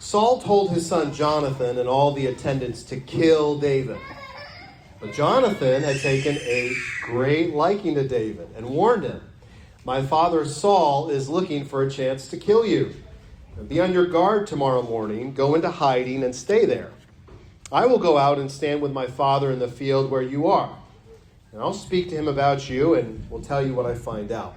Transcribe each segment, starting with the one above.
Saul told his son Jonathan and all the attendants to kill David. But Jonathan had taken a great liking to David and warned him, "My father Saul is looking for a chance to kill you. Be on your guard tomorrow morning, go into hiding and stay there. I will go out and stand with my father in the field where you are. And I'll speak to him about you and will tell you what I find out."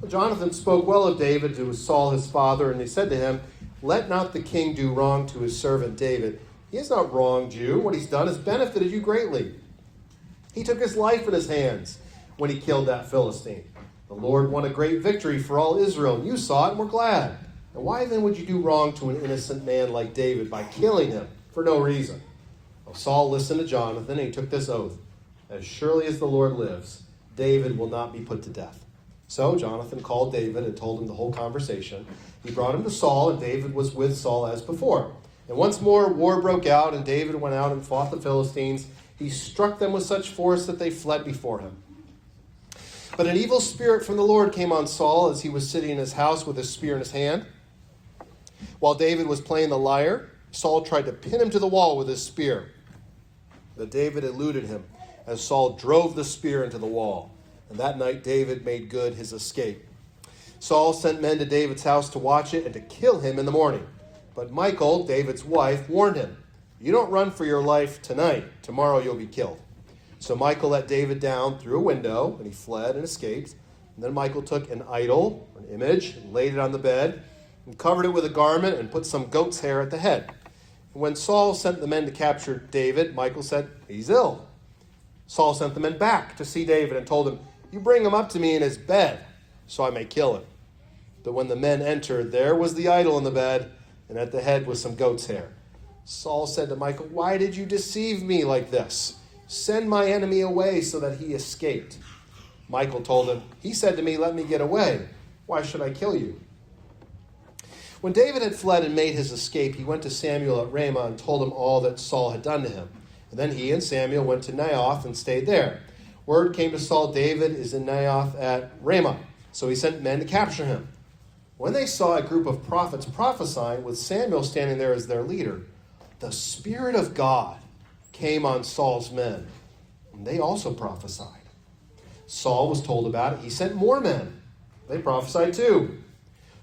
Well, Jonathan spoke well of David to Saul his father, and he said to him, "Let not the king do wrong to his servant David. He has not wronged you. What he's done has benefited you greatly. He took his life in his hands when he killed that Philistine. The Lord won a great victory for all Israel, and you saw it and were glad. And why then would you do wrong to an innocent man like David by killing him for no reason?" Well, Saul listened to Jonathan, and he took this oath: "As surely as the Lord lives, David will not be put to death." So Jonathan called David and told him the whole conversation. He brought him to Saul, and David was with Saul as before. And once more war broke out, and David went out and fought the Philistines. He struck them with such force that they fled before him. But an evil spirit from the Lord came on Saul as he was sitting in his house with his spear in his hand. While David was playing the lyre, Saul tried to pin him to the wall with his spear. But David eluded him as Saul drove the spear into the wall. And that night David made good his escape. Saul sent men to David's house to watch it and to kill him in the morning. But Michal, David's wife, warned him, "You don't run for your life tonight. Tomorrow you'll be killed." So Michal let David down through a window, and he fled and escaped. And then Michal took an idol, an image, and laid it on the bed, and covered it with a garment, and put some goat's hair at the head. And when Saul sent the men to capture David, Michal said, "He's ill." Saul sent the men back to see David and told him, "You bring him up to me in his bed, so I may kill him." But when the men entered, there was the idol in the bed, and at the head was some goat's hair. Saul said to Michal, "Why did you deceive me like this? Send my enemy away so that he escaped." Michal told him, "He said to me, 'Let me get away. Why should I kill you?'" When David had fled and made his escape, he went to Samuel at Ramah and told him all that Saul had done to him. And then he and Samuel went to Naioth and stayed there. Word came to Saul, "David is in Naioth at Ramah." So he sent men to capture him. When they saw a group of prophets prophesying, with Samuel standing there as their leader, the Spirit of God came on Saul's men, and they also prophesied. Saul was told about it. He sent more men. They prophesied too.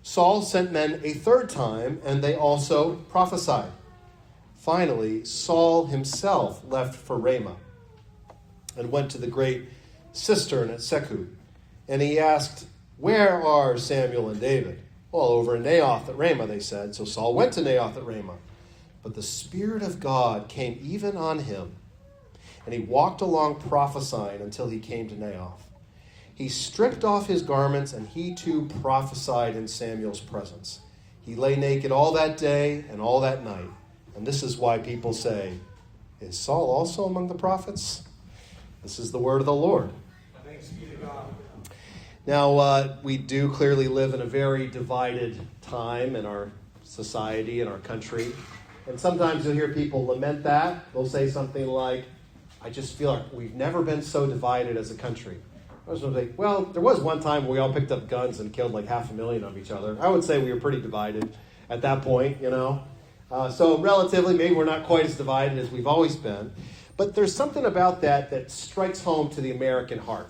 Saul sent men a third time, and they also prophesied. Finally, Saul himself left for Ramah and went to the great cistern at Seku. And he asked, "Where are Samuel and David?" "Well, over in Naioth at Ramah," they said. So Saul went to Naioth at Ramah. But the Spirit of God came even on him, and he walked along prophesying until he came to Naioth. He stripped off his garments, and he too prophesied in Samuel's presence. He lay naked all that day and all that night. And this is why people say, "Is Saul also among the prophets?" This is the word of the Lord. Thanks be to God. Now, we do clearly live in a very divided time in our society, in our country. And sometimes you'll hear people lament that. They'll say something like, "I just feel like we've never been so divided as a country." I was going to say, well, there was one time where we all picked up guns and killed like 500,000 of each other. I would say we were pretty divided at that point, you know. So relatively, maybe we're not quite as divided as we've always been. But there's something about that that strikes home to the American heart.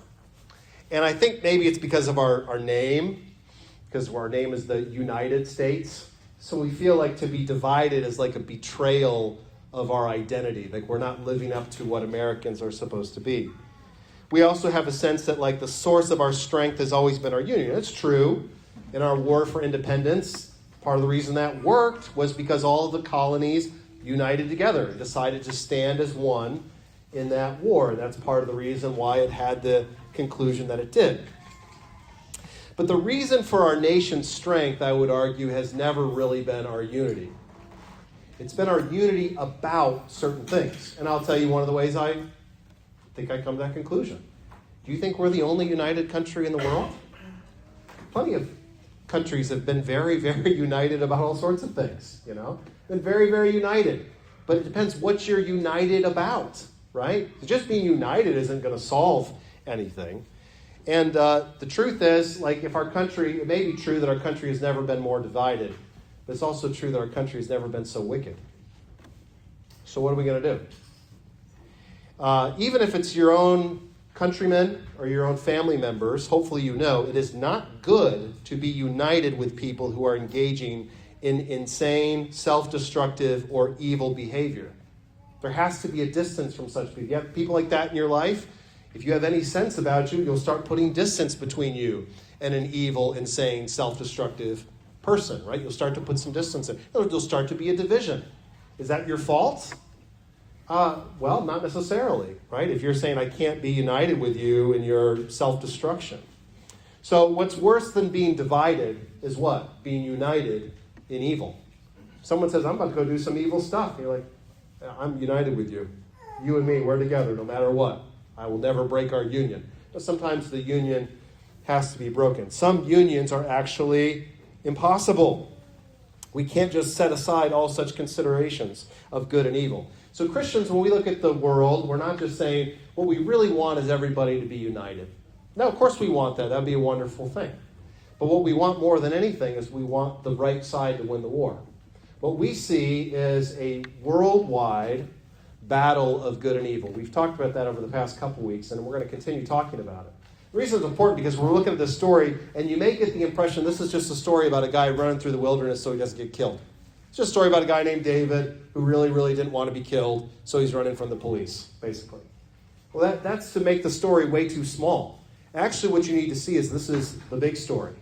And I think maybe it's because of our name, because our name is the United States. So we feel like to be divided is like a betrayal of our identity, like we're not living up to what Americans are supposed to be. We also have a sense that like the source of our strength has always been our union. It's true. In our war for independence, part of the reason that worked was because all of the colonies united together and decided to stand as one in that war. And that's part of the reason why it had the conclusion that it did. But the reason for our nation's strength, I would argue, has never really been our unity. It's been our unity about certain things. And I'll tell you one of the ways I think I come to that conclusion. Do you think we're the only united country in the world? Plenty of countries have been very, very united about all sorts of things, you know? Been very, very united. But it depends what you're united about, right? Just being united isn't going to solve anything. And the truth is, like, if our country, it may be true that our country has never been more divided, but but it's also true that our country has never been so wicked. So what are we going to do? Even if it's your own countrymen or your own family members, hopefully you know it is not good to be united with people who are engaging in insane, self-destructive, or evil behavior. There has to be a distance from such people. You have people like that in your life, if you have any sense about you, you'll start putting distance between you and an evil, insane, self-destructive person, right? You'll start to put some distance in. There'll start to be a division. Is that your fault? Well, not necessarily, right? If you're saying I can't be united with you in your self-destruction. So what's worse than being divided is what? Being united in evil. Someone says, I'm about to go do some evil stuff. You're like, I'm united with you. You and me, we're together no matter what. I will never break our union. But sometimes the union has to be broken. Some unions are actually impossible. We can't just set aside all such considerations of good and evil. So Christians, when we look at the world, we're not just saying what we really want is everybody to be united. No, of course we want that. That'd be a wonderful thing. But what we want more than anything is we want the right side to win the war. What we see is a worldwide battle of good and evil. We've talked about that over the past couple weeks, and we're going to continue talking about it. The reason it's important because we're looking at this story, and you may get the impression this is just a story about a guy running through the wilderness so he doesn't get killed. It's just a story about a guy named David who really, really didn't want to be killed, so he's running from the police, basically. Well, that's to make the story way too small. Actually, what you need to see is this is the big story.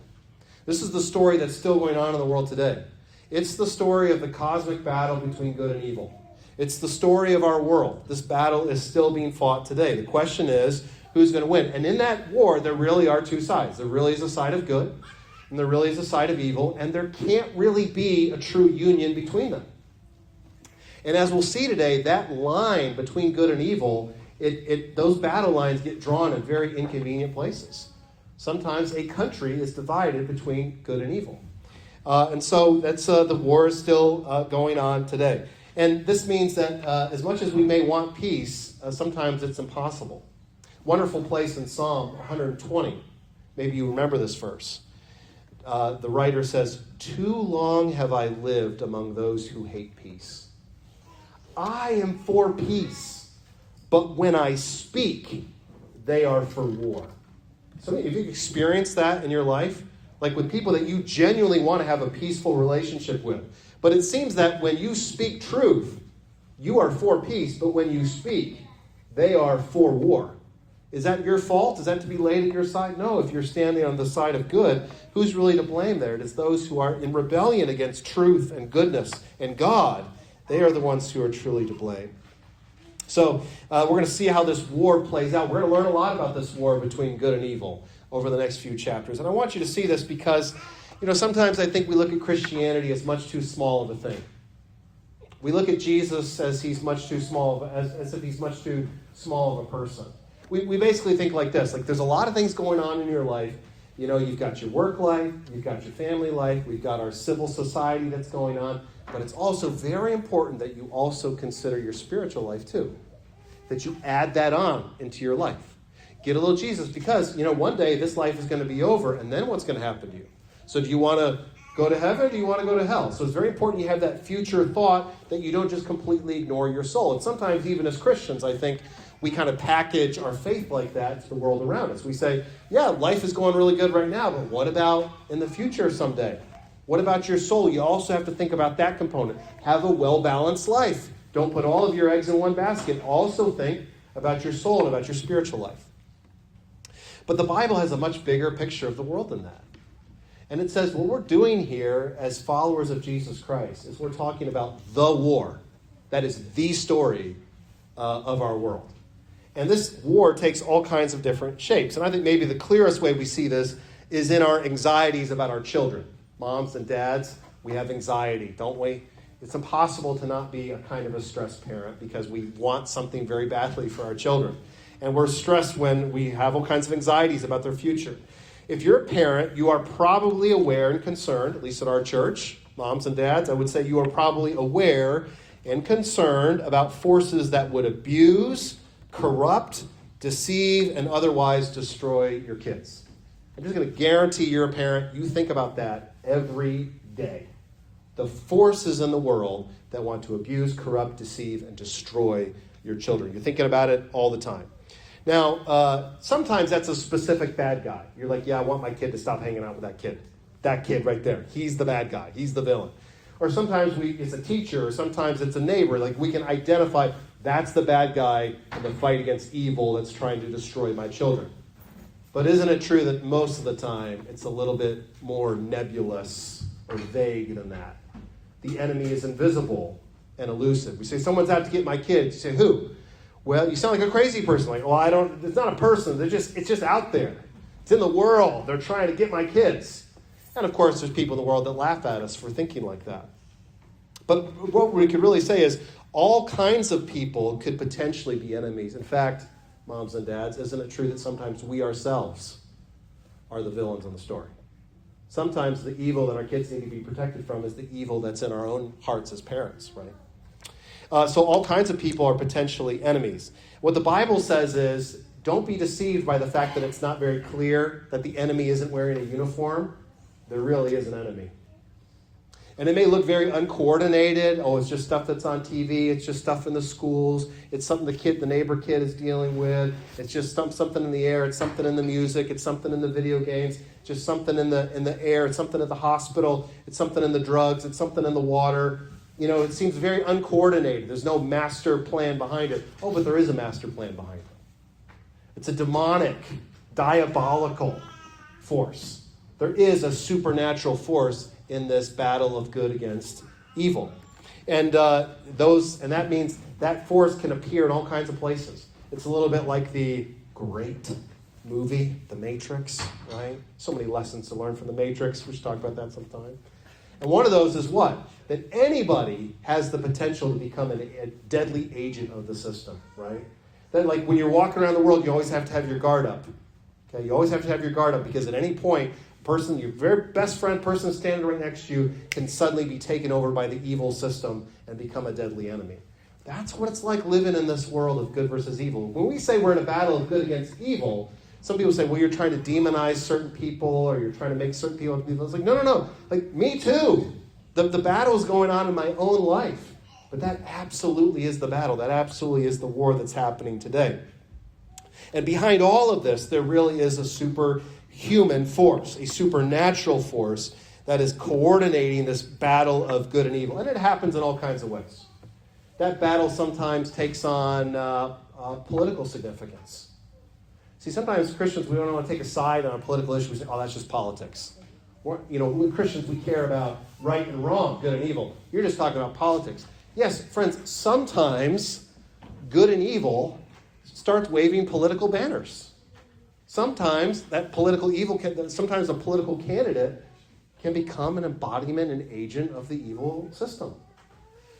This is the story that's still going on in the world today. It's the story of the cosmic battle between good and evil. It's the story of our world. This battle is still being fought today. The question is, who's going to win? And in that war, there really are two sides. There really is a side of good, and there really is a side of evil, and there can't really be a true union between them. And as we'll see today, that line between good and evil, those battle lines get drawn in very inconvenient places. Sometimes a country is divided between good and evil. And so that's the war is still going on today. And this means that as much as we may want peace, sometimes it's impossible. Wonderful place in Psalm 120. Maybe you remember this verse. The writer says, "Too long have I lived among those who hate peace. I am for peace, but when I speak, they are for war." So if you've experienced that in your life, like with people that you genuinely want to have a peaceful relationship with, but it seems that when you speak truth, you are for peace, but when you speak, they are for war. Is that your fault? Is that to be laid at your side? No, if you're standing on the side of good, who's really to blame there? It is those who are in rebellion against truth and goodness and God. They are the ones who are truly to blame. So we're going to see how this war plays out. We're going to learn a lot about this war between good and evil over the next few chapters. And I want you to see this because, sometimes I think we look at Christianity as much too small of a thing. We look at Jesus as he's much too small, as if he's much too small of a person. We basically think like this, like there's a lot of things going on in your life. You've got your work life, you've got your family life, we've got our civil society that's going on, but it's also very important that you also consider your spiritual life too, that you add that on into your life. Get a little Jesus because, one day this life is going to be over, and then what's going to happen to you? So do you want to go to heaven or do you want to go to hell? So it's very important you have that future thought that you don't just completely ignore your soul. And sometimes even as Christians, I think, we kind of package our faith like that to the world around us. We say, yeah, life is going really good right now, but what about in the future someday? What about your soul? You also have to think about that component. Have a well-balanced life. Don't put all of your eggs in one basket. Also think about your soul and about your spiritual life. But the Bible has a much bigger picture of the world than that. And it says what we're doing here as followers of Jesus Christ is we're talking about the war. That is the story of our world. And this war takes all kinds of different shapes. And I think maybe the clearest way we see this is in our anxieties about our children. Moms and dads, we have anxiety, don't we? It's impossible to not be a kind of a stressed parent because we want something very badly for our children. And we're stressed when we have all kinds of anxieties about their future. If you're a parent, you are probably aware and concerned, at least at our church, moms and dads, I would say you are probably aware and concerned about forces that would abuse, corrupt, deceive, and otherwise destroy your kids. I'm just going to guarantee you're a parent. You think about that every day. the forces in the world that want to abuse, corrupt, deceive, and destroy your children. You're thinking about it all the time. Now, sometimes that's a specific bad guy. You're like, yeah, I want my kid to stop hanging out with that kid. That kid right there. He's the bad guy. He's the villain. Or sometimes it's a teacher, or sometimes it's a neighbor. Like, we can identify that's the bad guy in the fight against evil that's trying to destroy my children. But isn't it true that most of the time it's a little bit more nebulous or vague than that? The enemy is invisible and elusive. We say, someone's out to get my kids. You say, who? Well, you sound like a crazy person. Like, well, it's not a person. It's just out there. It's in the world. They're trying to get my kids. And of course, there's people in the world that laugh at us for thinking like that. But what we could really say is all kinds of people could potentially be enemies. In fact, moms and dads, isn't it true that sometimes we ourselves are the villains in the story? Sometimes the evil that our kids need to be protected from is the evil that's in our own hearts as parents, right? So all kinds of people are potentially enemies. What the Bible says is, don't be deceived by the fact that it's not very clear that the enemy isn't wearing a uniform. There really is an enemy. And it may look very uncoordinated. Oh, it's just stuff that's on TV. It's just stuff in the schools. It's something the neighbor kid is dealing with. It's just something in the air. It's something in the music. It's something in the video games. Just something in the air. It's something at the hospital. It's something in the drugs. It's something in the water. You know, it seems very uncoordinated. There's no master plan behind it. Oh, but there is a master plan behind it. It's a demonic, diabolical force. There is a supernatural force in this battle of good against evil. And that means that force can appear in all kinds of places. It's a little bit like the great movie, The Matrix, right? So many lessons to learn from The Matrix. We should talk about that sometime. And one of those is what? That anybody has the potential to become a deadly agent of the system, right? That, like, when you're walking around the world, you always have to have your guard up. Okay, you always have to have your guard up, because at any point, your very best friend, person standing right next to you, can suddenly be taken over by the evil system and become a deadly enemy. That's what it's like living in this world of good versus evil. When we say we're in a battle of good against evil, some people say, well, you're trying to demonize certain people, or you're trying to make certain people into evil. It's like, no. Like, me too. The battle is going on in my own life. But that absolutely is the battle. That absolutely is the war that's happening today. And behind all of this, there really is a superhuman force, a supernatural force that is coordinating this battle of good and evil. And it happens in all kinds of ways. That battle sometimes takes on political significance. See, sometimes Christians, we don't want to take a side on a political issue. We say, oh, that's just politics. We Christians, we care about right and wrong, good and evil. You're just talking about politics. Yes, friends, sometimes good and evil starts waving political banners. Sometimes that political evil, sometimes a political candidate can become an embodiment, an agent of the evil system.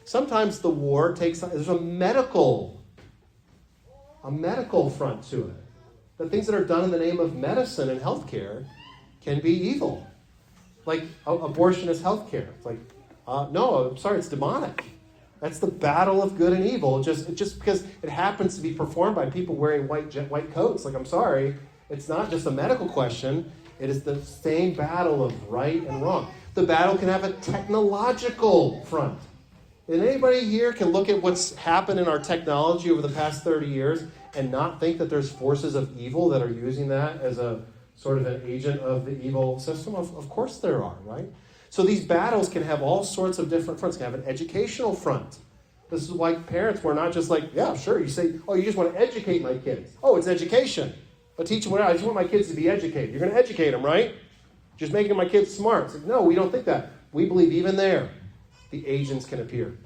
Sometimes the war there's a medical front to it. The things that are done in the name of medicine and healthcare can be evil. Like abortion is healthcare. It's like, no, I'm sorry, it's demonic. That's the battle of good and evil. Just because it happens to be performed by people wearing white coats. Like, I'm sorry, it's not just a medical question. It is the same battle of right and wrong. The battle can have a technological front. And anybody here can look at what's happened in our technology over the past 30 years and not think that there's forces of evil that are using that as a sort of an agent of the evil system? Of course there are, right? So these battles can have all sorts of different fronts. They can have an educational front. This is why parents were not just like, yeah, sure. You say, oh, you just want to educate my kids. Oh, it's education. But teach them, I just want my kids to be educated. You're going to educate them, right? Just making my kids smart. It's like, no, we don't think that. We believe even there, the agents can appear.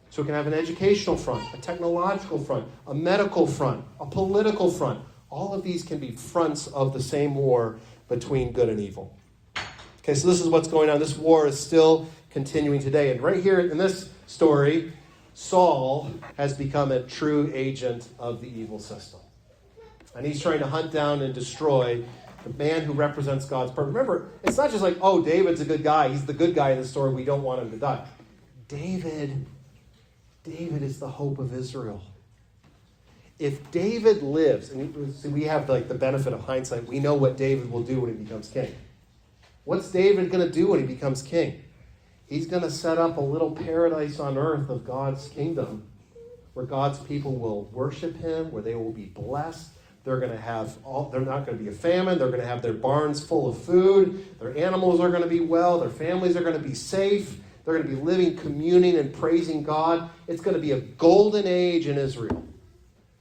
So it can have an educational front, a technological front, a medical front, a political front. All of these can be fronts of the same war between good and evil. Okay, so this is what's going on. This war is still continuing today. And right here in this story, Saul has become a true agent of the evil system. And he's trying to hunt down and destroy the man who represents God's purpose. Remember, it's not just like, oh, David's a good guy. He's the good guy in the story. We don't want him to die. David is the hope of Israel. If David lives, and we have like the benefit of hindsight, we know what David will do when he becomes king. What's David going to do when he becomes king? He's going to set up a little paradise on earth of God's kingdom where God's people will worship him, where they will be blessed. They're not going to be a famine. They're going to have their barns full of food. Their animals are going to be well. Their families are going to be safe. They're going to be living, communing, and praising God. It's going to be a golden age in Israel.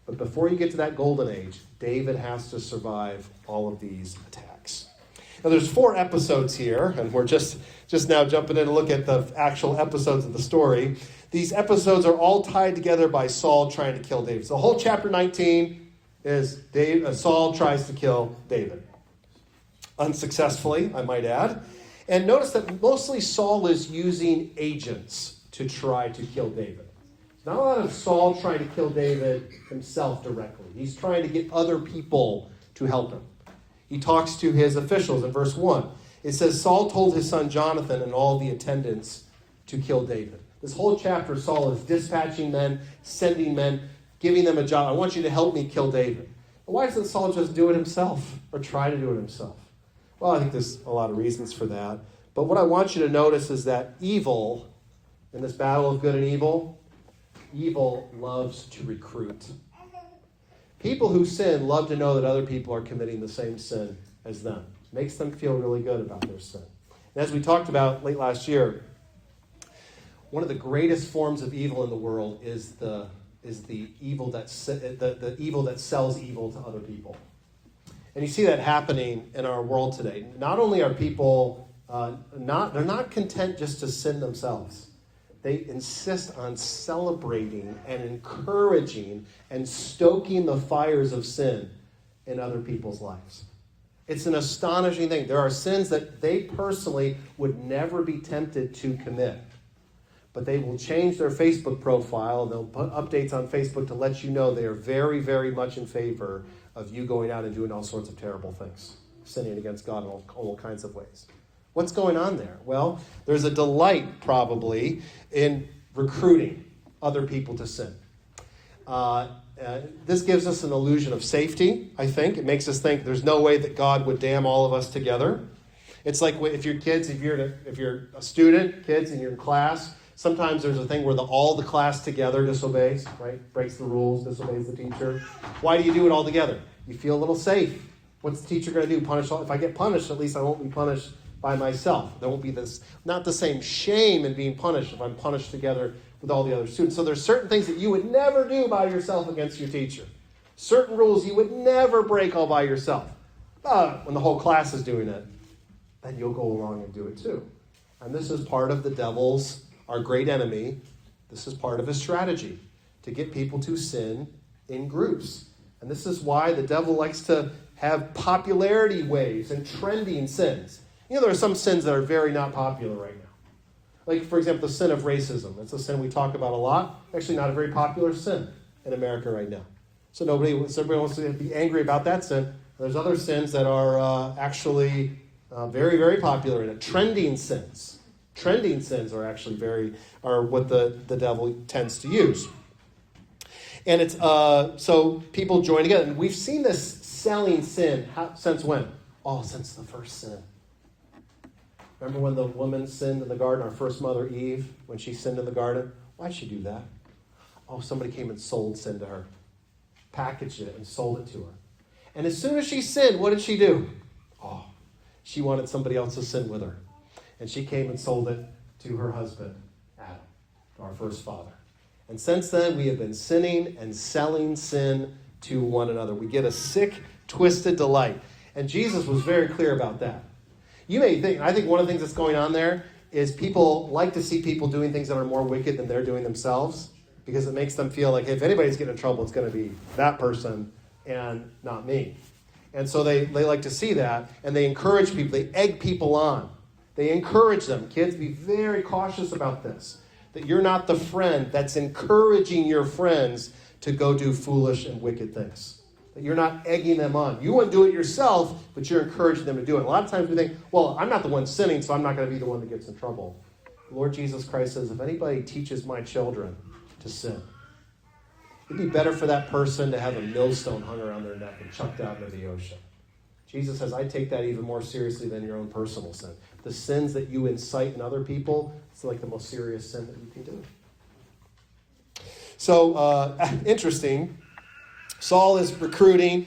But before you get to that golden age, David has to survive all of these attacks. Now, there's 4 episodes here, and we're just now jumping in to look at the actual episodes of the story. These episodes are all tied together by Saul trying to kill David. So the whole chapter 19 is Saul tries to kill David. Unsuccessfully, I might add. And notice that mostly Saul is using agents to try to kill David. Not a lot of Saul trying to kill David himself directly. He's trying to get other people to help him. He talks to his officials in verse 1. It says, Saul told his son Jonathan and all the attendants to kill David. This whole chapter, Saul is dispatching men, sending men, giving them a job. I want you to help me kill David. But why doesn't Saul just do it himself or try to do it himself? Well, I think there's a lot of reasons for that. But what I want you to notice is that evil, in this battle of good and evil loves to recruit. People who sin love to know that other people are committing the same sin as them. It makes them feel really good about their sin. And as we talked about late last year, one of the greatest forms of evil in the world is the evil the evil that sells evil to other people. And you see that happening in our world today. Not only are people they're not content just to sin themselves. They insist on celebrating and encouraging and stoking the fires of sin in other people's lives. It's an astonishing thing. There are sins that they personally would never be tempted to commit. But they will change their Facebook profile and they'll put updates on Facebook to let you know they are very, very much in favor of you going out and doing all sorts of terrible things, sinning against God in all kinds of ways. What's going on there? Well, there's a delight probably in recruiting other people to sin. This gives us an illusion of safety, I think. It makes us think there's no way that God would damn all of us together. It's like if you're a student, kids, and you're in class, sometimes there's a thing where all the class together disobeys, right? Breaks the rules, disobeys the teacher. Why do you do it all together? You feel a little safe. What's the teacher going to do? Punish all? If I get punished, at least I won't be punished by myself. There won't be not the same shame in being punished if I'm punished together with all the other students. So there's certain things that you would never do by yourself against your teacher. Certain rules you would never break all by yourself. But when the whole class is doing it, then you'll go along and do it too. And this is part of the devil's, our great enemy, this is part of his strategy, to get people to sin in groups. And this is why the devil likes to have popularity waves and trending sins. There are some sins that are very not popular right now. Like, for example, the sin of racism. That's a sin we talk about a lot. Actually, not a very popular sin in America right now. So everybody wants to be angry about that sin. There's other sins that are actually very, very popular in it. Trending sins. Trending sins are actually are what the devil tends to use. And it's so people join together. And we've seen this selling sin since when? Oh, since the first sin. Remember when the woman sinned in the garden, our first mother Eve, when she sinned in the garden? Why'd she do that? Oh, somebody came and sold sin to her. Packaged it and sold it to her. And as soon as she sinned, what did she do? Oh, she wanted somebody else to sin with her. And she came and sold it to her husband, Adam, our first father. And since then, we have been sinning and selling sin to one another. We get a sick, twisted delight. And Jesus was very clear about that. You may think, I think one of the things that's going on there is people like to see people doing things that are more wicked than they're doing themselves, because it makes them feel like, hey, if anybody's getting in trouble, it's going to be that person and not me. And so they like to see that, and they encourage people. They egg people on. They encourage them. Kids, be very cautious about this, that you're not the friend that's encouraging your friends to go do foolish and wicked things. That you're not egging them on. You wouldn't do it yourself, but you're encouraging them to do it. A lot of times we think, well, I'm not the one sinning, so I'm not going to be the one that gets in trouble. The Lord Jesus Christ says, if anybody teaches my children to sin, it'd be better for that person to have a millstone hung around their neck and chucked out into the ocean. Jesus says, I take that even more seriously than your own personal sin. the sins that you incite in other people, it's like the most serious sin that you can do. So, interesting. Saul is recruiting.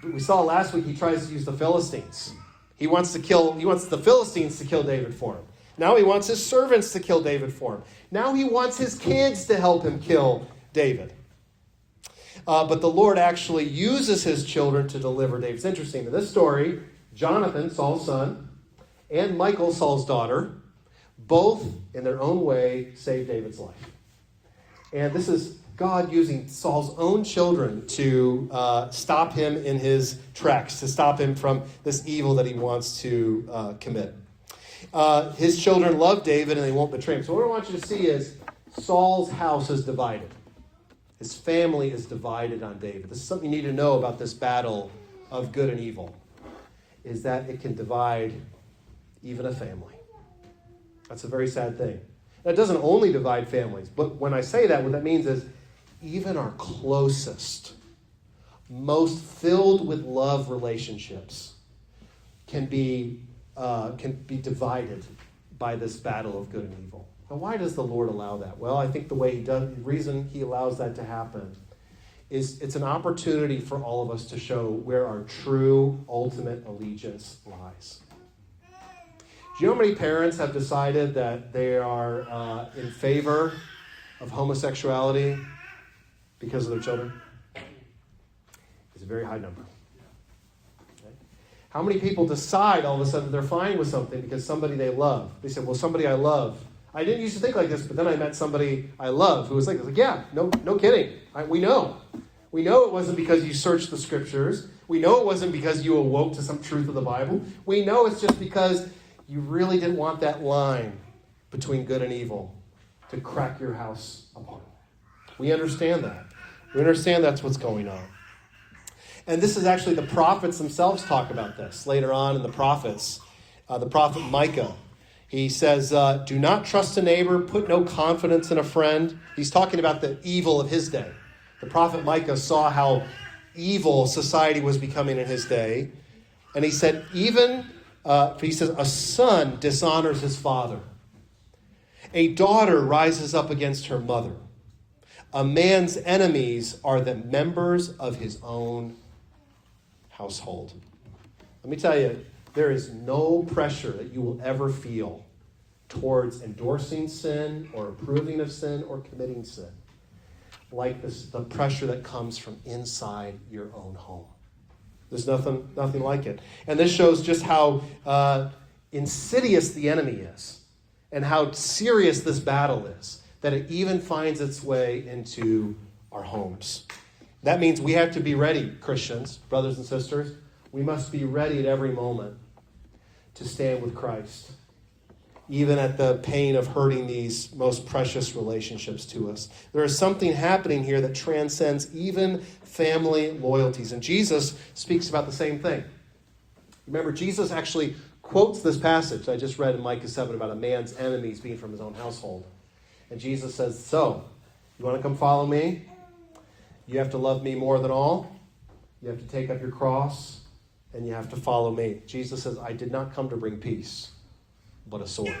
We saw last week he tries to use the Philistines. He wants the Philistines to kill David for him. Now he wants his servants to kill David for him. Now he wants his kids to help him kill David. But the Lord actually uses his children to deliver David. It's interesting. In this story, Jonathan, Saul's son, and Michal, Saul's daughter, both in their own way saved David's life. And this is God using Saul's own children to stop him in his tracks, to stop him from this evil that he wants to commit. His children love David and they won't betray him. So what I want you to see is Saul's house is divided. His family is divided on David. This is something you need to know about this battle of good and evil, is that it can divide even a family. That's a very sad thing. Now, it doesn't only divide families, but when I say that, what that means is even our closest, most filled with love relationships can be divided by this battle of good and evil. Now, why does the Lord allow that? Well, I think the reason he allows that to happen is it's an opportunity for all of us to show where our true, ultimate allegiance lies. Do you know how many parents have decided that they are in favor of homosexuality because of their children? It's a very high number. Okay. How many people decide all of a sudden they're fine with something because somebody they love? They say, well, somebody I love. I didn't used to think like this, but then I met somebody I love who was like this. Like, yeah, no kidding. We know. We know it wasn't because you searched the scriptures. We know it wasn't because you awoke to some truth of the Bible. We know it's just because you really didn't want that line between good and evil to crack your house apart. We understand that. We understand that's what's going on. And this is actually, the prophets themselves talk about this. Later on in the prophets, the prophet Micah, he says, do not trust a neighbor, put no confidence in a friend. He's talking about the evil of his day. The prophet Micah saw how evil society was becoming in his day. And he said, he says, a son dishonors his father. A daughter rises up against her mother. A man's enemies are the members of his own household. Let me tell you, there is no pressure that you will ever feel towards endorsing sin or approving of sin or committing sin like this, the pressure that comes from inside your own home. There's nothing like it. And this shows just how insidious the enemy is and how serious this battle is, that it even finds its way into our homes. That means we have to be ready, Christians, brothers and sisters. We must be ready at every moment to stand with Christ, even at the pain of hurting these most precious relationships to us. There is something happening here that transcends even family loyalties. And Jesus speaks about the same thing. Remember, Jesus actually quotes this passage I just read in Micah 7 about a man's enemies being from his own household. And Jesus says, so, you want to come follow me? You have to love me more than all. You have to take up your cross, and you have to follow me. Jesus says, I did not come to bring peace, but a sword.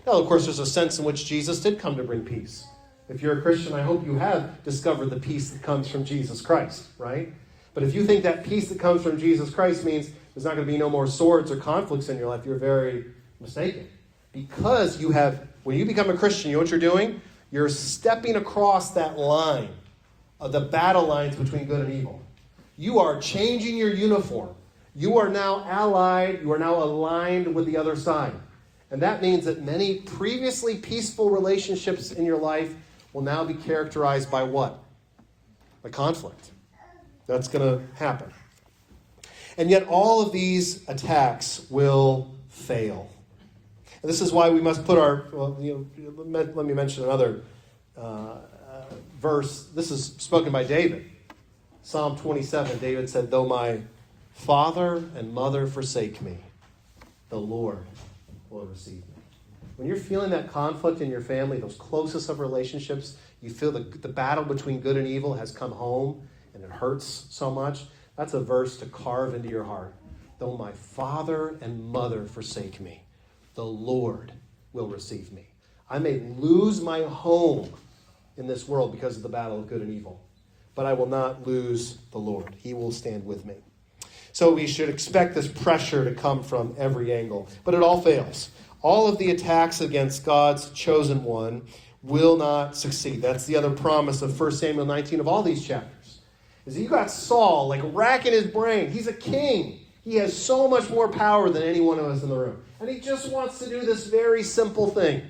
Now, of course, there's a sense in which Jesus did come to bring peace. If you're a Christian, I hope you have discovered the peace that comes from Jesus Christ, right? But if you think that peace that comes from Jesus Christ means there's not going to be no more swords or conflicts in your life, you're very mistaken. Because when you become a Christian, you know what you're doing? You're stepping across that line of the battle lines between good and evil. You are changing your uniform. You are now allied. You are now aligned with the other side. And that means that many previously peaceful relationships in your life will now be characterized by what? By conflict. That's going to happen. And yet all of these attacks will fail. And this is why we must put let me mention another verse. This is spoken by David. Psalm 27, David said, though my father and mother forsake me, the Lord will receive me. When you're feeling that conflict in your family, those closest of relationships, you feel the battle between good and evil has come home and it hurts so much, that's a verse to carve into your heart. Though my father and mother forsake me, the Lord will receive me. I may lose my home in this world because of the battle of good and evil, but I will not lose the Lord. He will stand with me. So we should expect this pressure to come from every angle, but it all fails. All of the attacks against God's chosen one will not succeed. That's the other promise of 1 Samuel 19 of all these chapters. Is that you got Saul like racking his brain. He's a king. He has so much more power than any one of us in the room. And he just wants to do this very simple thing.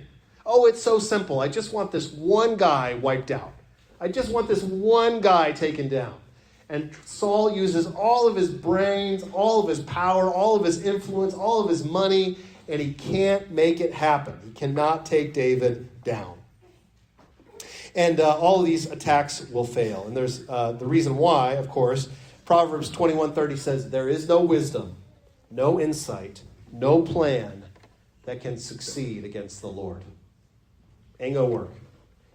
Oh, it's so simple. I just want this one guy wiped out. I just want this one guy taken down. And Saul uses all of his brains, all of his power, all of his influence, all of his money, and he can't make it happen. He cannot take David down. And all of these attacks will fail. And there's the reason why, of course. Proverbs 21:30 says, there is no wisdom, no insight, no plan that can succeed against the Lord. Ain't gonna work.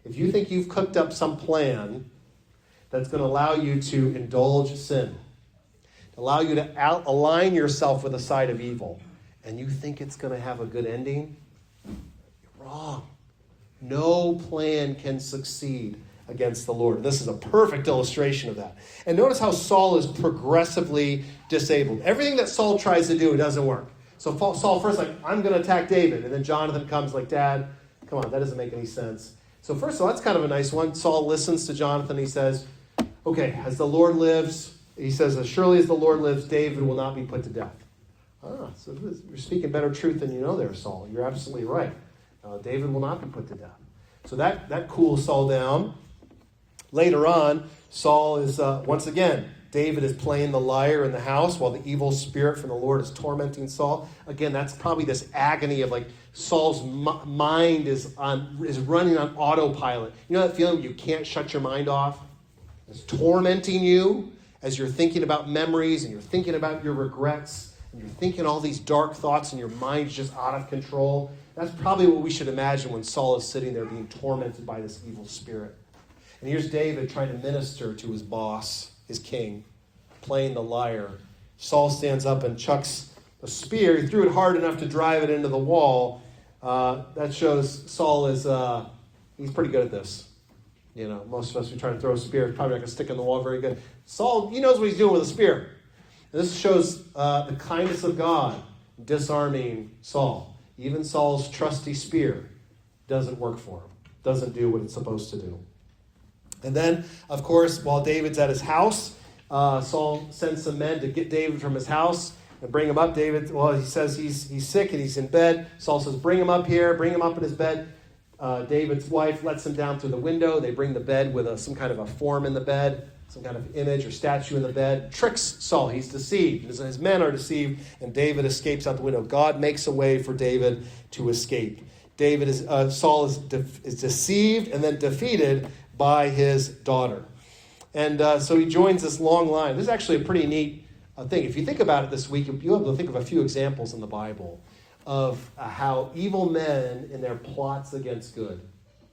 If you think you've cooked up some plan that's going to allow you to indulge sin, allow you to align yourself with a side of evil, and you think it's going to have a good ending, you're wrong. No plan can succeed against the Lord. This is a perfect illustration of that. And notice how Saul is progressively disabled. Everything that Saul tries to do, it doesn't work. So Saul first like, I'm going to attack David. And then Jonathan comes like, Dad, come on, that doesn't make any sense. So first of all, that's kind of a nice one. Saul listens to Jonathan. He says, okay, as the Lord lives, he says, as surely as the Lord lives, David will not be put to death. So you're speaking better truth than you know there, Saul. You're absolutely right. David will not be put to death. So that cools Saul down. Later on, Saul is, once again, David is playing the lyre in the house while the evil spirit from the Lord is tormenting Saul. Again, that's probably this agony of like Saul's mind is running on autopilot. You know that feeling when you can't shut your mind off? It's tormenting you as you're thinking about memories and you're thinking about your regrets and you're thinking all these dark thoughts and your mind's just out of control. That's probably what we should imagine when Saul is sitting there being tormented by this evil spirit. And here's David trying to minister to his boss, his king, playing the lyre. Saul stands up and chucks a spear. He threw it hard enough to drive it into the wall. That shows Saul is, he's pretty good at this. You know, most of us, we try to throw a spear, it's probably not going to stick in the wall very good. Saul, he knows what he's doing with a spear. And this shows the kindness of God disarming Saul. Even Saul's trusty spear doesn't work for him, doesn't do what it's supposed to do. And then, of course, while David's at his house, Saul sends some men to get David from his house and bring him up. David, well, he says he's sick and he's in bed. Saul says, bring him up here, bring him up in his bed. David's wife lets him down through the window. They bring the bed with some kind of a form in the bed, some kind of image or statue in the bed. Tricks Saul. He's deceived. His men are deceived, and David escapes out the window. God makes a way for David to escape. Saul is deceived and then defeated by his daughter. And so he joins this long line. This is actually a pretty neat thing. If you think about it this week, you'll be able to think of a few examples in the Bible of how evil men in their plots against good,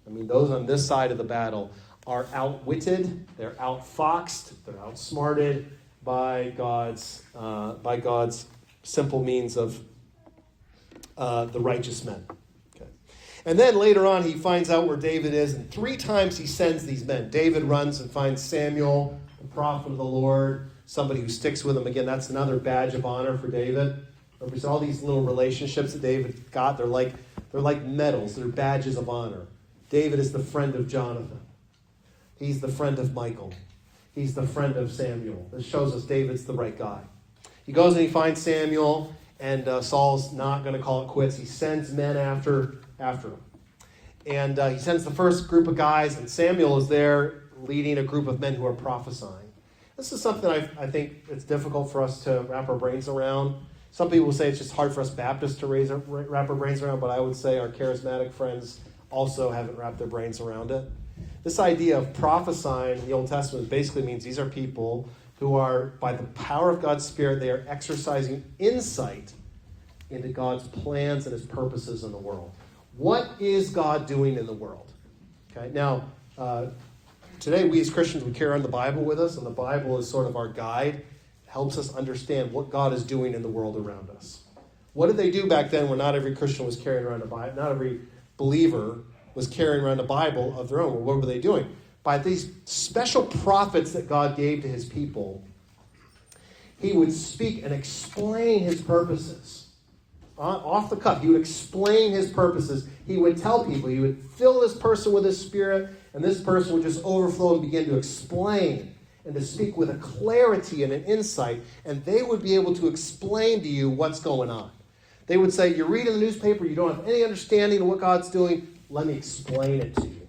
I mean, those on this side of the battle, are outwitted, they're outfoxed, they're outsmarted by God's simple means of the righteous men. And then later on, he finds out where David is, and 3 times he sends these men. David runs and finds Samuel, the prophet of the Lord, somebody who sticks with him. Again, that's another badge of honor for David. There's all these little relationships that David got. They're like medals. They're badges of honor. David is the friend of Jonathan. He's the friend of Michael. He's the friend of Samuel. This shows us David's the right guy. He goes and he finds Samuel, and Saul's not going to call it quits. He sends men after him. And he sends the first group of guys, and Samuel is there leading a group of men who are prophesying. This is something I think it's difficult for us to wrap our brains around. Some people will say it's just hard for us Baptists to wrap our brains around, but I would say our charismatic friends also haven't wrapped their brains around it. This idea of prophesying in the Old Testament basically means these are people who are, by the power of God's Spirit, they are exercising insight into God's plans and his purposes in the world. What is God doing in the world? Okay. Now, today we as Christians, we carry on the Bible with us, and the Bible is sort of our guide. It helps us understand what God is doing in the world around us. What did they do back then when not every Christian was carrying around a Bible? Not every believer was carrying around a Bible of their own. Well, what were they doing? By these special prophets that God gave to his people, he would speak and explain his purposes. Off the cuff, he would explain his purposes. He would tell people, he would fill this person with his Spirit, and this person would just overflow and begin to explain and to speak with a clarity and an insight, and they would be able to explain to you what's going on. They would say, you're reading the newspaper, you don't have any understanding of what God's doing, let me explain it to you.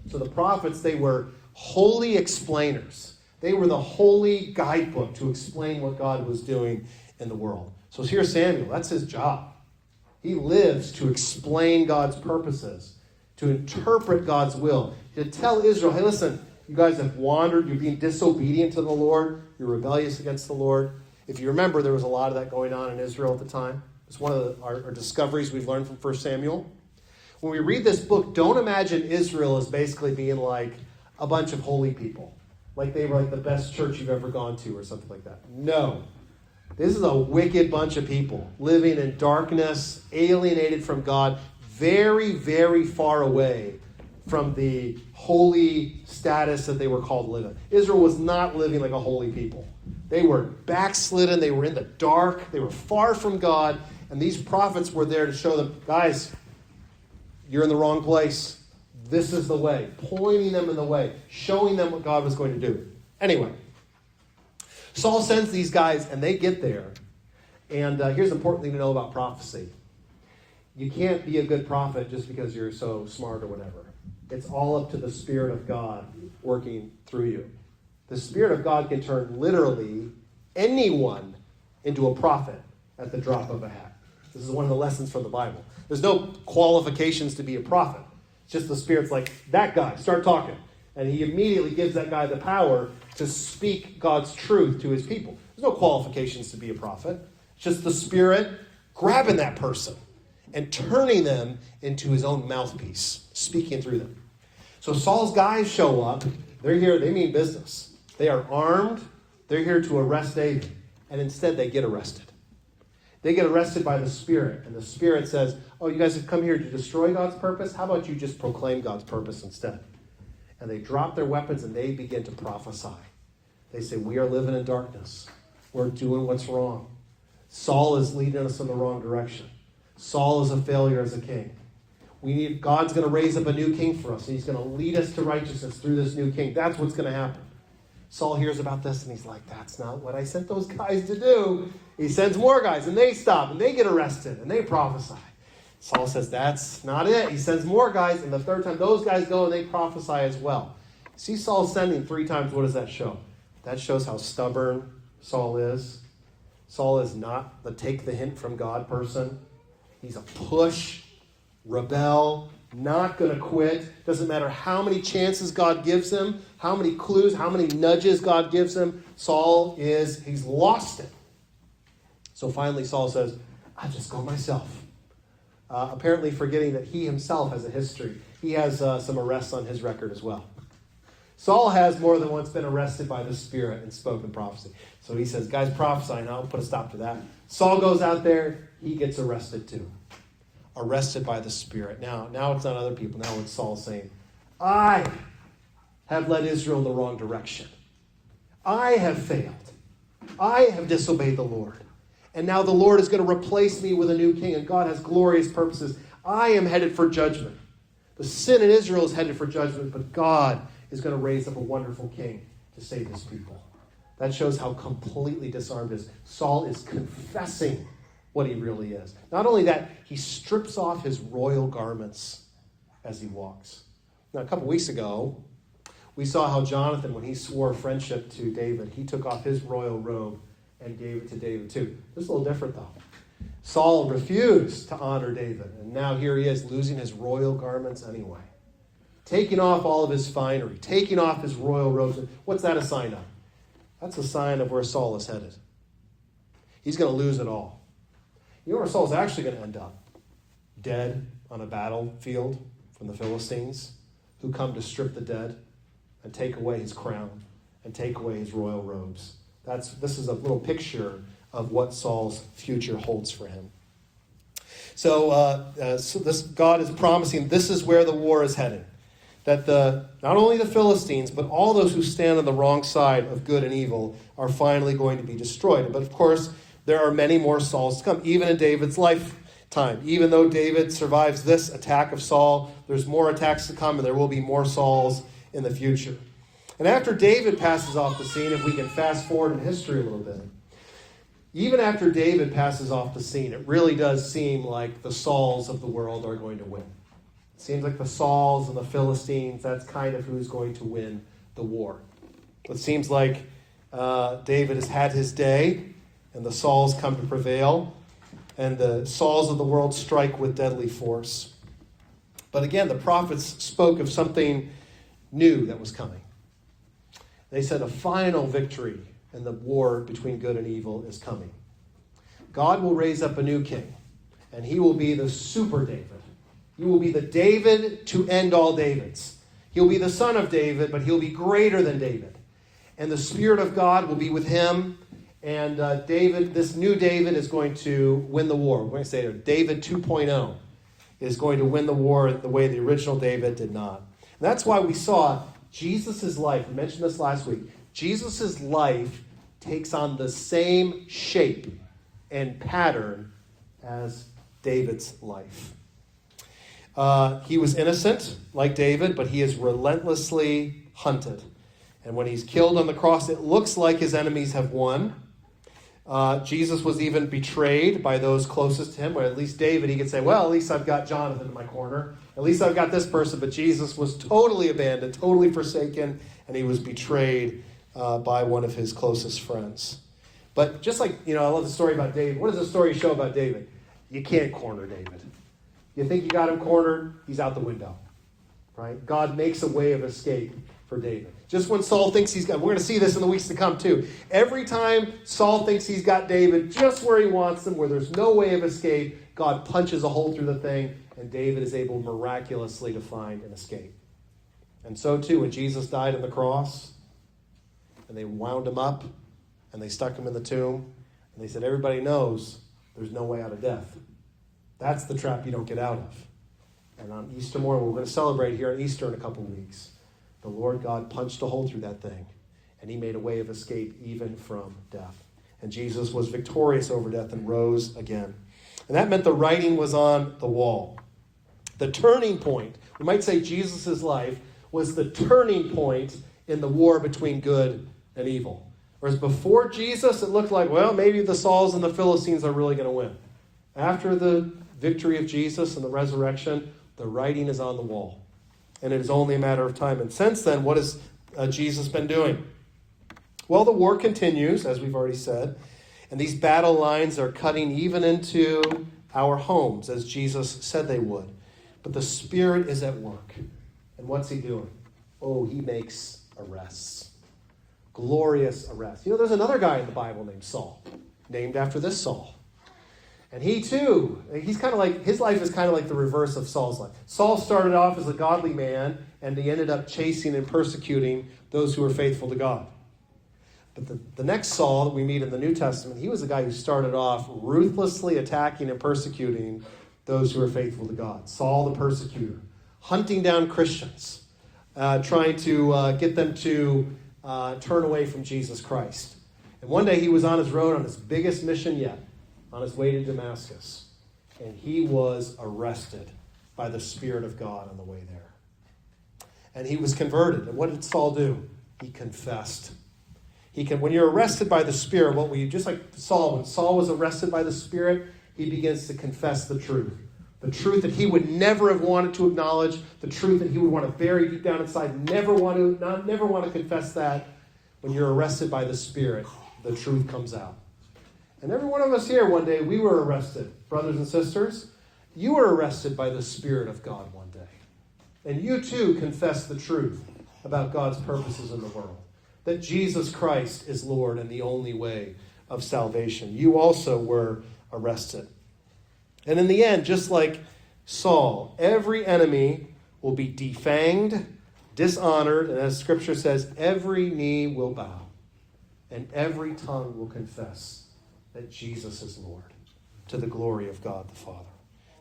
So the prophets, they were holy explainers. They were the holy guidebook to explain what God was doing in the world. So here's Samuel, that's his job. He lives to explain God's purposes, to interpret God's will, to tell Israel, hey, listen, you guys have wandered, you're being disobedient to the Lord, you're rebellious against the Lord. If you remember, there was a lot of that going on in Israel at the time. It's one of our discoveries we've learned from 1 Samuel. When we read this book, don't imagine Israel as basically being like a bunch of holy people. Like they were like the best church you've ever gone to or something like that. No. This is a wicked bunch of people living in darkness, alienated from God, very, very far away from the holy status that they were called to live in. Israel was not living like a holy people. They were backslidden. They were in the dark. They were far from God. And these prophets were there to show them, guys, you're in the wrong place. This is the way. Pointing them in the way. Showing them what God was going to do. Anyway, Saul sends these guys, and they get there. And here's the important thing to know about prophecy. You can't be a good prophet just because you're so smart or whatever. It's all up to the Spirit of God working through you. The Spirit of God can turn literally anyone into a prophet at the drop of a hat. This is one of the lessons from the Bible. There's no qualifications to be a prophet. It's just the Spirit's like, that guy, start talking. And he immediately gives that guy the power to speak God's truth to his people. There's no qualifications to be a prophet. It's just the Spirit grabbing that person and turning them into his own mouthpiece, speaking through them. So Saul's guys show up. They're here. They mean business. They are armed. They're here to arrest David. And instead, they get arrested. They get arrested by the Spirit. And the Spirit says, oh, you guys have come here to destroy God's purpose? How about you just proclaim God's purpose instead? And they drop their weapons and they begin to prophesy. They say, we are living in darkness. We're doing what's wrong. Saul is leading us in the wrong direction. Saul is a failure as a king. God's going to raise up a new king for us. And he's going to lead us to righteousness through this new king. That's what's going to happen. Saul hears about this and he's like, that's not what I sent those guys to do. He sends more guys and they stop and they get arrested and they prophesy. Saul says, that's not it. He sends more guys, and the third time those guys go and they prophesy as well. See Saul sending 3 times, what does that show? That shows how stubborn Saul is. Saul is not the take the hint from God person. He's a push, rebel, not going to quit. Doesn't matter how many chances God gives him, how many clues, how many nudges God gives him. He's lost it. So finally Saul says, I'll just go myself. Apparently forgetting that he himself has a history. He has some arrests on his record as well. Saul has more than once been arrested by the Spirit and spoken prophecy. So he says, guys, prophesy, and I'll put a stop to that. Saul goes out there. He gets arrested too. Arrested by the Spirit. Now it's not other people. Now it's Saul saying, I have led Israel in the wrong direction. I have failed. I have disobeyed the Lord. And now the Lord is going to replace me with a new king, and God has glorious purposes. I am headed for judgment. The sin in Israel is headed for judgment, but God is going to raise up a wonderful king to save his people. That shows how completely disarmed he is. Saul is confessing what he really is. Not only that, he strips off his royal garments as he walks. Now, a couple weeks ago, we saw how Jonathan, when he swore friendship to David, he took off his royal robe and gave it to David too. This is a little different though. Saul refused to honor David, and now here he is losing his royal garments anyway. Taking off all of his finery, taking off his royal robes. What's that a sign of? That's a sign of where Saul is headed. He's going to lose it all. You know where Saul's actually going to end up? Dead on a battlefield from the Philistines, who come to strip the dead and take away his crown and take away his royal robes. This is a little picture of what Saul's future holds for him. So this God is promising this is where the war is heading. That not only the Philistines, but all those who stand on the wrong side of good and evil are finally going to be destroyed. But of course, there are many more Sauls to come, even in David's lifetime. Even though David survives this attack of Saul, there's more attacks to come, and there will be more Sauls in the future. And after David passes off the scene, if we can fast forward in history a little bit, even after David passes off the scene, it really does seem like the Sauls of the world are going to win. It seems like the Sauls and the Philistines, that's kind of who's going to win the war. It seems like David has had his day, and the Sauls come to prevail, and the Sauls of the world strike with deadly force. But again, the prophets spoke of something new that was coming. They said a final victory in the war between good and evil is coming. God will raise up a new king, and he will be the super David. He will be the David to end all Davids. He'll be the son of David, but he'll be greater than David. And the Spirit of God will be with him. And David, this new David, is going to win the war. We're going to say it, David 2.0 is going to win the war the way the original David did not. And that's why we saw Jesus' life. We mentioned this last week. Jesus' life takes on the same shape and pattern as David's life. He was innocent, like David, but he is relentlessly hunted. And when he's killed on the cross, it looks like his enemies have won. Jesus was even betrayed by those closest to him, or at least David, he could say, well, at least I've got Jonathan in my corner. At least I've got this person. But Jesus was totally abandoned, totally forsaken, and he was betrayed by one of his closest friends. But just like, I love the story about David. What does the story show about David? You can't corner David. You think you got him cornered, he's out the window. Right? God makes a way of escape for David. Just when Saul thinks he's got, we're going to see this in the weeks to come too. Every time Saul thinks he's got David just where he wants him, where there's no way of escape, God punches a hole through the thing, and David is able miraculously to find an escape. And so too, when Jesus died on the cross, and they wound him up, and they stuck him in the tomb, and they said, everybody knows there's no way out of death. That's the trap you don't get out of. And on Easter morning, we're going to celebrate here on Easter in a couple of weeks. The Lord God punched a hole through that thing, and he made a way of escape even from death. And Jesus was victorious over death and rose again. And that meant the writing was on the wall. The turning point, we might say Jesus' life, was the turning point in the war between good and evil. Whereas before Jesus, it looked like, well, maybe the Sauls and the Philistines are really going to win. After the victory of Jesus and the resurrection, the writing is on the wall. And it is only a matter of time. And since then, what has Jesus been doing? Well, the war continues, as we've already said. And these battle lines are cutting even into our homes, as Jesus said they would. But the Spirit is at work. And what's he doing? Oh, he makes arrests. Glorious arrests. There's another guy in the Bible named Saul, named after this Saul. And he too, his life is kind of like the reverse of Saul's life. Saul started off as a godly man, and he ended up chasing and persecuting those who were faithful to God. But the next Saul that we meet in the New Testament, he was a guy who started off ruthlessly attacking and persecuting those who were faithful to God. Saul the persecutor, hunting down Christians, trying to get them to turn away from Jesus Christ. And one day he was on his road on his biggest mission yet, on his way to Damascus, and he was arrested by the Spirit of God on the way there. And he was converted. And what did Saul do? He confessed. When you're arrested by the Spirit, just like Saul, when Saul was arrested by the Spirit, he begins to confess the truth. The truth that he would never have wanted to acknowledge, the truth that he would want to bury deep down inside, never want to confess that. When you're arrested by the Spirit, the truth comes out. And every one of us here one day, we were arrested. Brothers and sisters, you were arrested by the Spirit of God one day. And you too confess the truth about God's purposes in the world. That Jesus Christ is Lord and the only way of salvation. You also were arrested. And in the end, just like Saul, every enemy will be defanged, dishonored, and as Scripture says, every knee will bow and every tongue will confess that Jesus is Lord, to the glory of God the Father.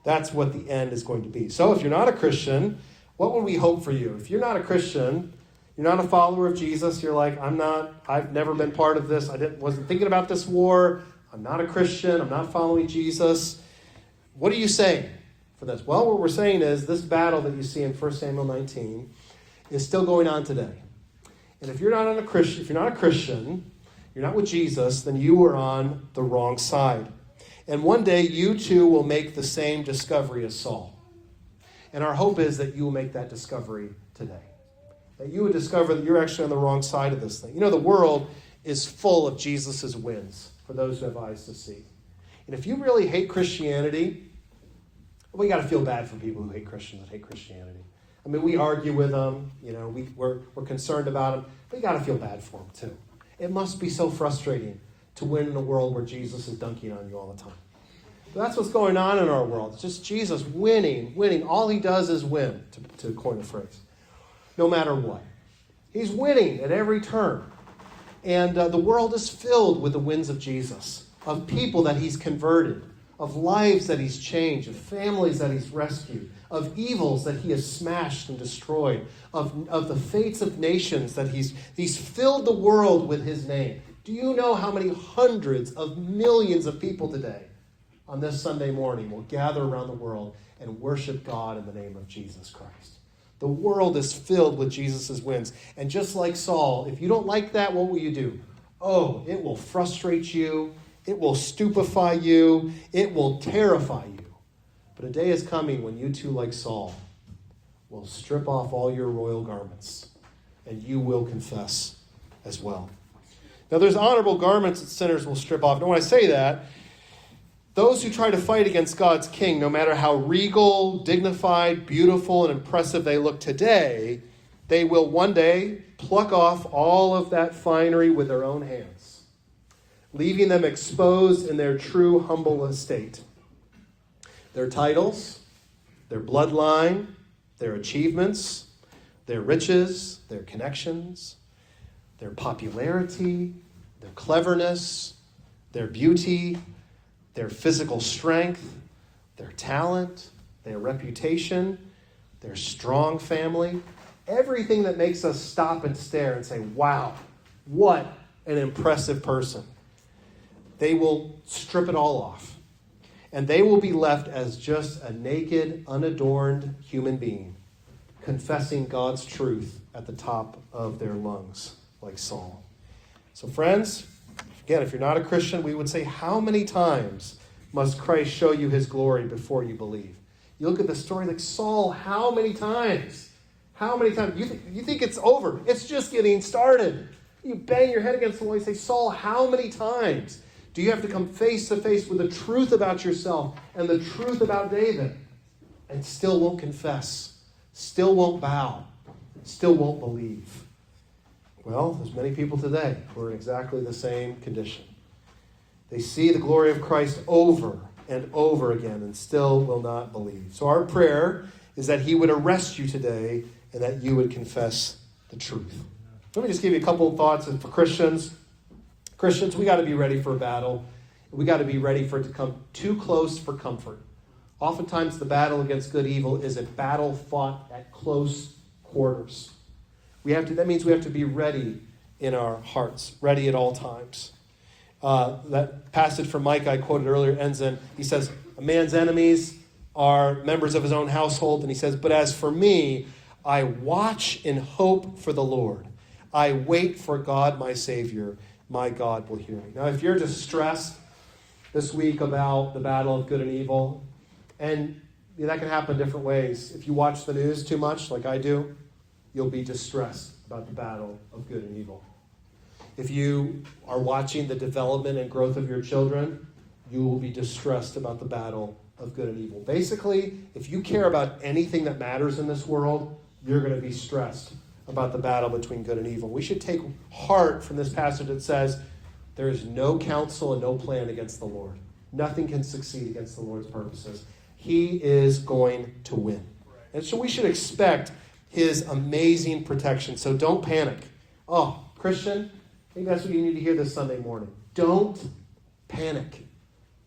That's what the end is going to be. So if you're not a Christian, what would we hope for you? If you're not a Christian, you're not a follower of Jesus, you're like, I've never been part of this, wasn't thinking about this war, I'm not a Christian, I'm not following Jesus. What are you saying for this? Well, what we're saying is this battle that you see in 1 Samuel 19 is still going on today. And if you're not a Christian, you're not with Jesus, then you are on the wrong side. And one day you too will make the same discovery as Saul. And our hope is that you will make that discovery today. That you would discover that you're actually on the wrong side of this thing. You know, the world is full of Jesus' wins for those who have eyes to see. And if you really hate Christianity, we got to feel bad for people who hate Christians and hate Christianity. I mean, we argue with them, you know, we're concerned about them, but you got to feel bad for them too. It must be so frustrating to win in a world where Jesus is dunking on you all the time. But that's what's going on in our world. It's just Jesus winning. All he does is win, to coin a phrase. No matter what. He's winning at every turn. And the world is filled with the wins of Jesus, of people that he's converted, of lives that he's changed, of families that he's rescued, of evils that he has smashed and destroyed, of the fates of nations that he's filled the world with his name. Do you know how many hundreds of millions of people today on this Sunday morning will gather around the world and worship God in the name of Jesus Christ? The world is filled with Jesus' wins. And just like Saul, if you don't like that, what will you do? Oh, it will frustrate you. It will stupefy you. It will terrify you. But a day is coming when you too, like Saul, will strip off all your royal garments. And you will confess as well. Now, there's honorable garments that sinners will strip off. And when I say that, those who try to fight against God's king, no matter how regal, dignified, beautiful, and impressive they look today, they will one day pluck off all of that finery with their own hands, leaving them exposed in their true humble estate. Their titles, their bloodline, their achievements, their riches, their connections, their popularity, their cleverness, their beauty, their physical strength, their talent, their reputation, their strong family, everything that makes us stop and stare and say, wow, what an impressive person. They will strip it all off. And they will be left as just a naked, unadorned human being, confessing God's truth at the top of their lungs, like Saul. So friends, again, if you're not a Christian, we would say, how many times must Christ show you his glory before you believe? You look at the story like Saul, how many times? How many times? You think it's over. It's just getting started. You bang your head against the wall and say, Saul, how many times do you have to come face to face with the truth about yourself and the truth about David and still won't confess, still won't bow, still won't believe? Well, there's many people today who are in exactly the same condition. They see the glory of Christ over and over again and still will not believe. So our prayer is that he would arrest you today and that you would confess the truth. Let me just give you a couple of thoughts. And for Christians, we got to be ready for a battle. We got to be ready for it to come too close for comfort. Oftentimes the battle against good evil is a battle fought at close quarters. That means we have to be ready in our hearts, ready at all times. That passage from Micah I quoted earlier ends in, he says, a man's enemies are members of his own household. And he says, but as for me, I watch in hope for the Lord. I wait for God, my Savior. My God will hear me. Now, if you're distressed this week about the battle of good and evil, and that can happen in different ways. If you watch the news too much, like I do, you'll be distressed about the battle of good and evil. If you are watching the development and growth of your children, you will be distressed about the battle of good and evil. Basically, if you care about anything that matters in this world, you're going to be stressed about the battle between good and evil. We should take heart from this passage that says, there is no counsel and no plan against the Lord. Nothing can succeed against the Lord's purposes. He is going to win. And so we should expect his amazing protection. So don't panic. Oh, Christian, I think that's what you need to hear this Sunday morning. Don't panic.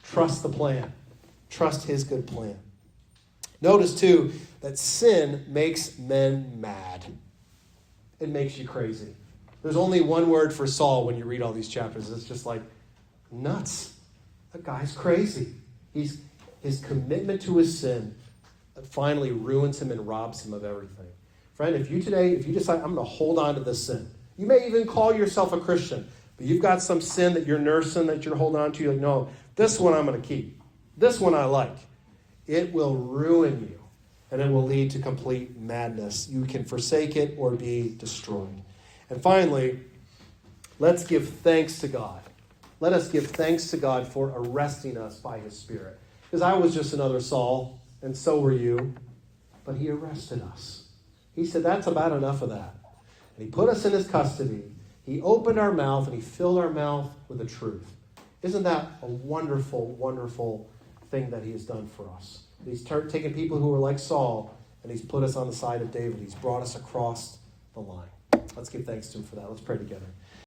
Trust the plan. Trust his good plan. Notice, too, that sin makes men mad. It makes you crazy. There's only one word for Saul when you read all these chapters. It's just like, nuts. That guy's crazy. His commitment to his sin finally ruins him and robs him of everything. Friend, if you decide, I'm going to hold on to this sin. You may even call yourself a Christian, but you've got some sin that you're nursing, that you're holding on to. You're like, no, this one I'm going to keep. This one I like. It will ruin you, and it will lead to complete madness. You can forsake it or be destroyed. And finally, let's give thanks to God. Let us give thanks to God for arresting us by his Spirit. Because I was just another Saul, and so were you, but he arrested us. He said, that's about enough of that. And he put us in his custody. He opened our mouth, and he filled our mouth with the truth. Isn't that a wonderful, wonderful thing that he has done for us? He's taken people who were like Saul, and he's put us on the side of David. He's brought us across the line. Let's give thanks to him for that. Let's pray together.